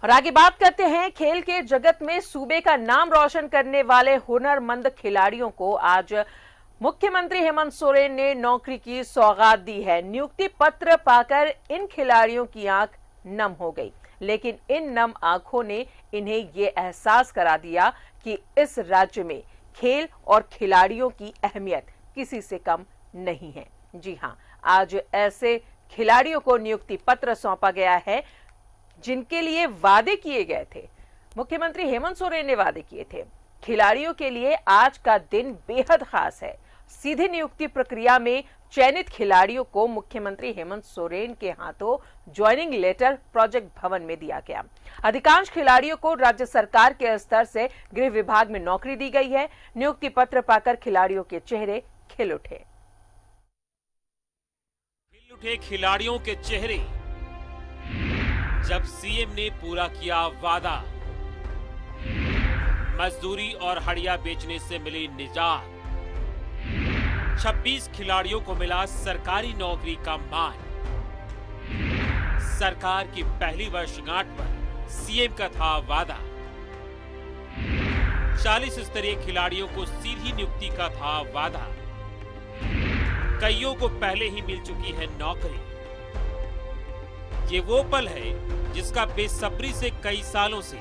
और आगे बात करते हैं खेल के जगत में सूबे का नाम रोशन करने वाले हुनरमंद खिलाड़ियों को आज मुख्यमंत्री हेमंत सोरेन ने नौकरी की सौगात दी है। नियुक्ति पत्र पाकर इन खिलाड़ियों की आंख नम हो गई, लेकिन इन नम आंखों ने इन्हें ये एहसास करा दिया कि इस राज्य में खेल और खिलाड़ियों की अहमियत किसी से कम नहीं है। जी हां, आज ऐसे खिलाड़ियों को नियुक्ति पत्र सौंपा गया है जिनके लिए वादे किए गए थे। मुख्यमंत्री हेमंत सोरेन ने वादे किए थे। खिलाड़ियों के लिए आज का दिन बेहद खास है। सीधी नियुक्ति प्रक्रिया में चयनित खिलाड़ियों को मुख्यमंत्री हेमंत सोरेन के हाथों ज्वाइनिंग लेटर प्रोजेक्ट भवन में दिया गया। अधिकांश खिलाड़ियों को राज्य सरकार के स्तर से गृह विभाग में नौकरी दी गई है। नियुक्ति पत्र पाकर खिलाड़ियों के चेहरे खिल उठे। खिलाड़ियों के चेहरे जब सीएम ने पूरा किया वादा, मजदूरी और हड़िया बेचने से मिली निजात, 26 खिलाड़ियों को मिला सरकारी नौकरी का मान। सरकार की पहली वर्षगांठ पर सीएम का था वादा। 40 स्तरीय खिलाड़ियों को सीधी नियुक्ति का था वादा। कईयों को पहले ही मिल चुकी है नौकरी। ये वो पल है जिसका बेसब्री से कई सालों से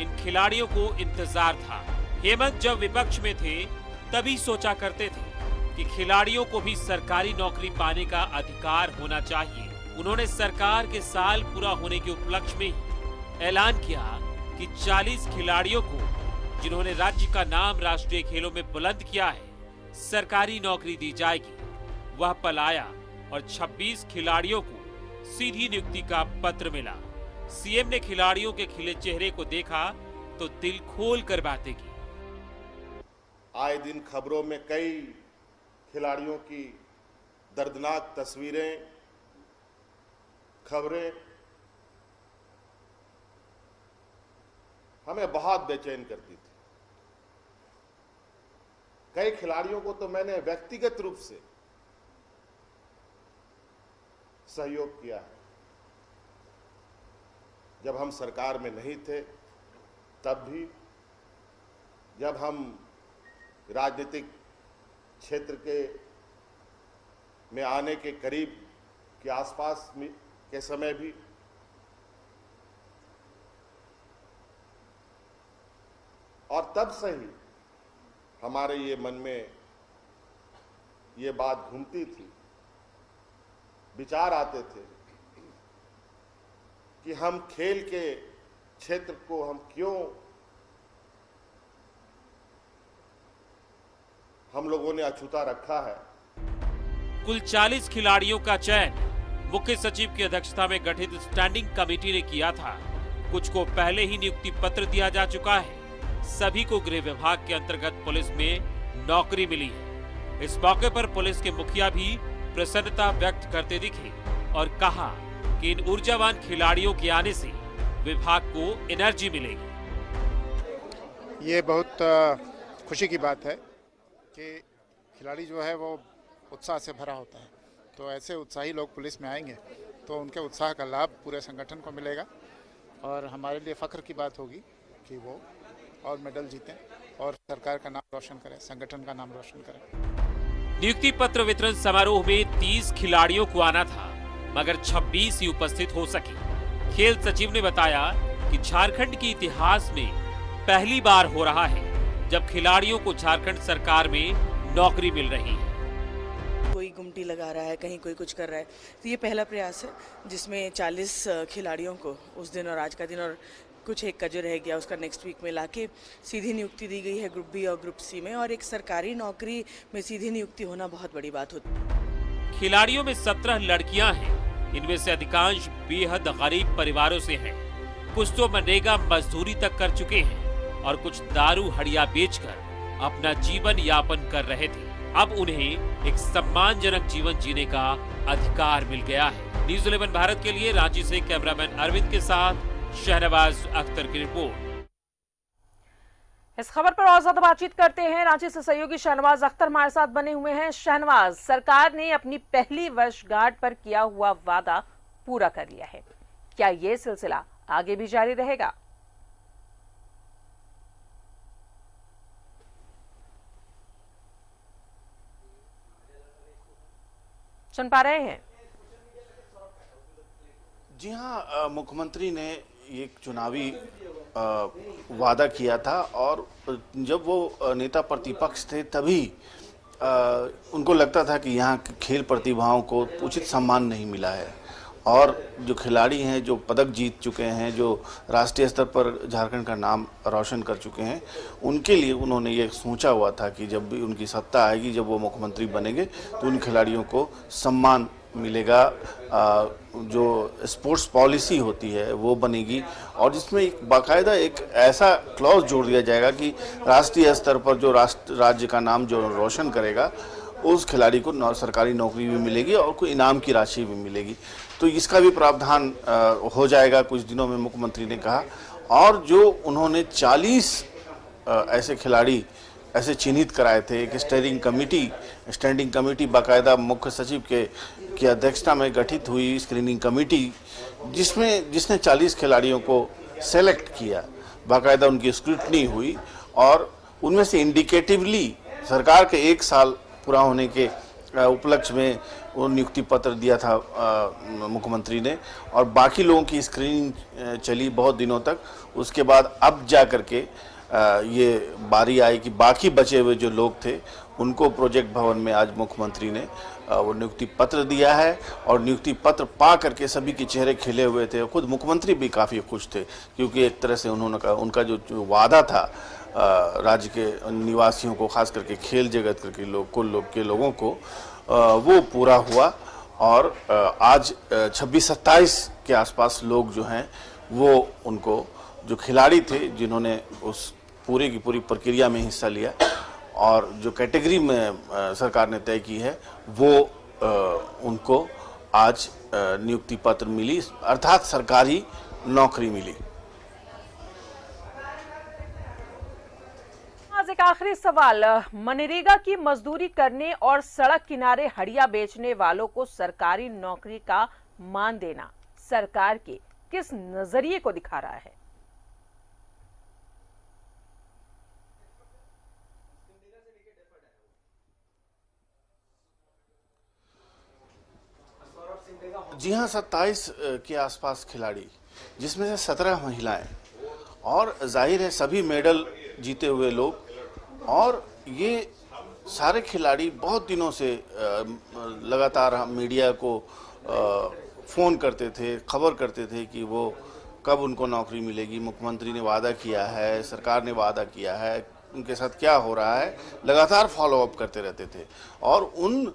इन खिलाड़ियों को इंतजार था। हेमंत जब विपक्ष में थे तभी सोचा करते थे कि खिलाड़ियों को भी सरकारी नौकरी पाने का अधिकार होना चाहिए। उन्होंने सरकार के साल पूरा होने के उपलक्ष्य में ही ऐलान किया कि 40 खिलाड़ियों को, जिन्होंने राज्य का नाम राष्ट्रीय खेलों में बुलंद किया है, सरकारी नौकरी दी जाएगी। वह पल आया और 26 खिलाड़ियों को सीधी नियुक्ति का पत्र मिला। सीएम ने खिलाड़ियों के खिले चेहरे को देखा तो दिल खोल कर बातें की। आए दिन खबरों में कई खिलाड़ियों की दर्दनाक तस्वीरें, खबरें हमें बहुत बेचैन करती थी। कई खिलाड़ियों को तो मैंने व्यक्तिगत रूप से सहयोग किया है। जब हम सरकार में नहीं थे तब भी, जब हम राजनीतिक क्षेत्र में आने के करीब के आसपास के समय भी, और तब से ही हमारे ये मन में ये बात घूमती थी, विचार आते थे कि हम खेल के क्षेत्र को हम क्यों, हम लोगों ने अछूता रखा है। कुल 40 खिलाड़ियों का चयन मुख्य सचिव की अध्यक्षता में गठित स्टैंडिंग कमेटी ने किया था। कुछ को पहले ही नियुक्ति पत्र दिया जा चुका है। सभी को गृह विभाग के अंतर्गत पुलिस में नौकरी मिली है। इस मौके पर पुलिस के मुखिया भी प्रसन्नता व्यक्त करते दिखे और कहा कि इन ऊर्जावान खिलाड़ियों के आने से विभाग को एनर्जी मिलेगी। ये बहुत खुशी की बात है कि खिलाड़ी जो है वो उत्साह से भरा होता है, तो ऐसे उत्साही लोग पुलिस में आएंगे तो उनके उत्साह का लाभ पूरे संगठन को मिलेगा और हमारे लिए फख्र की बात होगी कि वो और मेडल जीतें और सरकार का नाम रोशन करें, संगठन का नाम रोशन करें। नियुक्ति पत्र वितरण समारोह में 30 खिलाड़ियों को आना था, मगर 26 ही उपस्थित हो सके। खेल सचिव ने बताया कि झारखंड के इतिहास में पहली बार हो रहा है जब खिलाड़ियों को झारखंड सरकार में नौकरी मिल रही है। कोई गुमटी लगा रहा है, कहीं कोई कुछ कर रहा है, तो ये पहला प्रयास है जिसमें 40 खिलाड़ियों को उस दिन और आज का दिन और कुछ एक का जो रह गया उसका नेक्स्ट वीक में लाके सीधी नियुक्ति दी गई है ग्रुप बी और ग्रुप सी में। और एक सरकारी नौकरी में सीधी नियुक्ति होना बहुत बड़ी बात होती है। खिलाड़ियों में 17 लड़कियां हैं। इनमें से अधिकांश बेहद गरीब परिवारों से हैं। कुछ तो मनरेगा मजदूरी तक कर चुके हैं और कुछ दारू हड़िया बेचकर अपना जीवन यापन कर रहे थे। अब उन्हें एक सम्मानजनक जीवन जीने का अधिकार मिल गया है। न्यूज़ 11 भारत के लिए रांची से कैमरामैन अरविंद के साथ शहनवाज अख्तर की रिपोर्ट। इस खबर पर और ज्यादा बातचीत करते हैं। रांची से सहयोगी शहनवाज अख्तर हमारे साथ बने हुए हैं। शहनवाज, सरकार ने अपनी पहली वर्षगांठ पर किया हुआ वादा पूरा कर लिया है, क्या ये सिलसिला आगे भी जारी रहेगा। सुन पा रहे हैं? जी हाँ, मुख्यमंत्री ने एक चुनावी वादा किया था और जब वो नेता प्रतिपक्ष थे तभी उनको लगता था कि यहाँ के खेल प्रतिभाओं को उचित सम्मान नहीं मिला है और जो खिलाड़ी हैं, जो पदक जीत चुके हैं, जो राष्ट्रीय स्तर पर झारखंड का नाम रोशन कर चुके हैं, उनके लिए उन्होंने ये सोचा हुआ था कि जब भी उनकी सत्ता आएगी, जब वो मुख्यमंत्री बनेंगे तो उन खिलाड़ियों को सम्मान मिलेगा। जो स्पोर्ट्स पॉलिसी होती है वो बनेगी और जिसमें एक बाकायदा एक ऐसा क्लॉज जोड़ दिया जाएगा कि राष्ट्रीय स्तर पर जो राज्य का नाम जो रोशन करेगा उस खिलाड़ी को सरकारी नौकरी भी मिलेगी और कोई इनाम की राशि भी मिलेगी। तो इसका भी प्रावधान हो जाएगा कुछ दिनों में, मुख्यमंत्री ने कहा। और जो उन्होंने 40 ऐसे खिलाड़ी ऐसे चिन्हित कराए थे, एक स्टैंडिंग कमेटी बाकायदा मुख्य सचिव की अध्यक्षता में गठित हुई स्क्रीनिंग कमेटी, जिसने 40 खिलाड़ियों को सेलेक्ट किया, बाकायदा उनकी स्क्रूटनी हुई और उनमें से इंडिकेटिवली सरकार के 1 साल पूरा होने के उपलक्ष्य में वो नियुक्ति पत्र दिया था मुख्यमंत्री ने और बाकी लोगों की स्क्रीनिंग चली बहुत दिनों तक। उसके बाद अब जा कर के ये बारी आई कि बाकी बचे हुए जो लोग थे उनको प्रोजेक्ट भवन में आज मुख्यमंत्री ने वो नियुक्ति पत्र दिया है और नियुक्ति पत्र पा करके सभी के चेहरे खिले हुए थे। खुद मुख्यमंत्री भी काफ़ी खुश थे क्योंकि एक तरह से उनका जो वादा था राज्य के निवासियों को, खास करके खेल जगत के लोगों को, वो पूरा हुआ। और आज 26-27 के आसपास लोग जो हैं वो उनको, जो खिलाड़ी थे जिन्होंने उस पूरी की पूरी प्रक्रिया में हिस्सा लिया और जो कैटेगरी में सरकार ने तय की है वो उनको आज नियुक्ति पत्र मिली, अर्थात सरकारी नौकरी मिली। आज एक आखिरी सवाल, मनरेगा की मजदूरी करने और सड़क किनारे हड़िया बेचने वालों को सरकारी नौकरी का मान देना सरकार के किस नजरिए को दिखा रहा है? जी हाँ, 27 के आसपास खिलाड़ी, जिसमें से 17 महिलाएं और जाहिर है सभी मेडल जीते हुए लोग। और ये सारे खिलाड़ी बहुत दिनों से लगातार हम मीडिया को फ़ोन करते थे, खबर करते थे कि वो कब उनको नौकरी मिलेगी, मुख्यमंत्री ने वादा किया है, सरकार ने वादा किया है, उनके साथ क्या हो रहा है, लगातार फॉलो अप करते रहते थे। और उन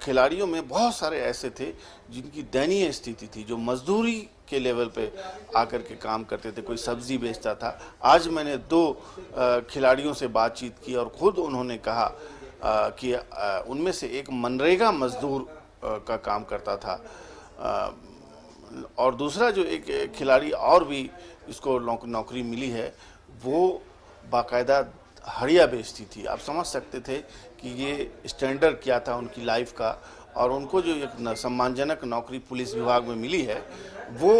खिलाड़ियों में बहुत सारे ऐसे थे जिनकी दयनीय स्थिति थी, जो मजदूरी के लेवल पे आकर के काम करते थे, कोई सब्जी बेचता था। आज मैंने 2 खिलाड़ियों से बातचीत की और ख़ुद उन्होंने कहा कि उनमें से एक मनरेगा मजदूर का काम करता था और दूसरा जो एक खिलाड़ी और भी इसको नौकरी मिली है वो बाकायदा हड़िया बेचती थी। आप समझ सकते थे कि ये स्टैंडर्ड क्या था उनकी लाइफ का। और उनको जो एक सम्मानजनक नौकरी पुलिस विभाग में मिली है वो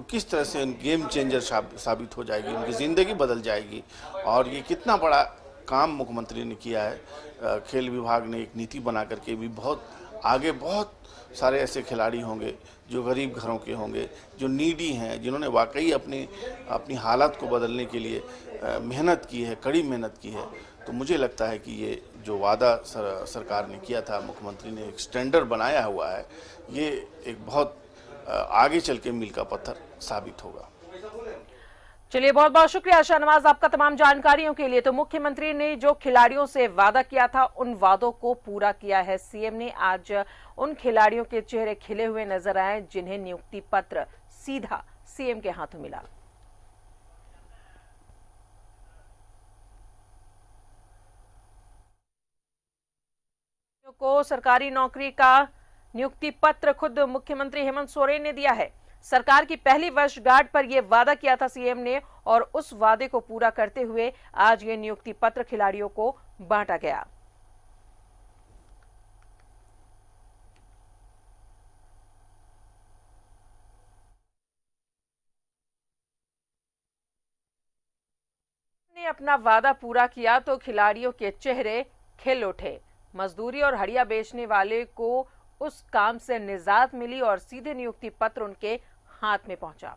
किस तरह से गेम चेंजर साबित हो जाएगी, उनकी ज़िंदगी बदल जाएगी। और ये कितना बड़ा काम मुख्यमंत्री ने किया है। खेल विभाग ने एक नीति बना करके भी बहुत आगे, बहुत सारे ऐसे खिलाड़ी होंगे जो गरीब घरों के होंगे, जो नीडी हैं, जिन्होंने वाकई अपनी हालत को बदलने के लिए मेहनत की है, कड़ी मेहनत की है। तो मुझे लगता है कि ये जो वादा सरकार ने किया था, मुख्यमंत्री ने एक स्टैंडर्ड बनाया हुआ है, ये एक बहुत आगे चल के मील का पत्थर साबित होगा। चलिए, बहुत बहुत शुक्रिया शाहनवाज आपका तमाम जानकारियों के लिए। तो मुख्यमंत्री ने जो खिलाड़ियों से वादा किया था उन वादों को पूरा किया है सीएम ने। आज उन खिलाड़ियों के चेहरे खिले हुए नजर आए जिन्हें नियुक्ति पत्र सीधा सीएम के हाथों मिला। को सरकारी नौकरी का नियुक्ति पत्र खुद मुख्यमंत्री हेमंत सोरेन ने दिया है। सरकार की पहली वर्षगांठ पर यह वादा किया था सीएम ने और उस वादे को पूरा करते हुए आज ये नियुक्ति पत्र खिलाड़ियों को बांटा गया। ने अपना वादा पूरा किया तो खिलाड़ियों के चेहरे खिल उठे। मजदूरी और हड़िया बेचने वाले को उस काम से निजात मिली और सीधे नियुक्ति पत्र उनके हाथ में पहुंचा।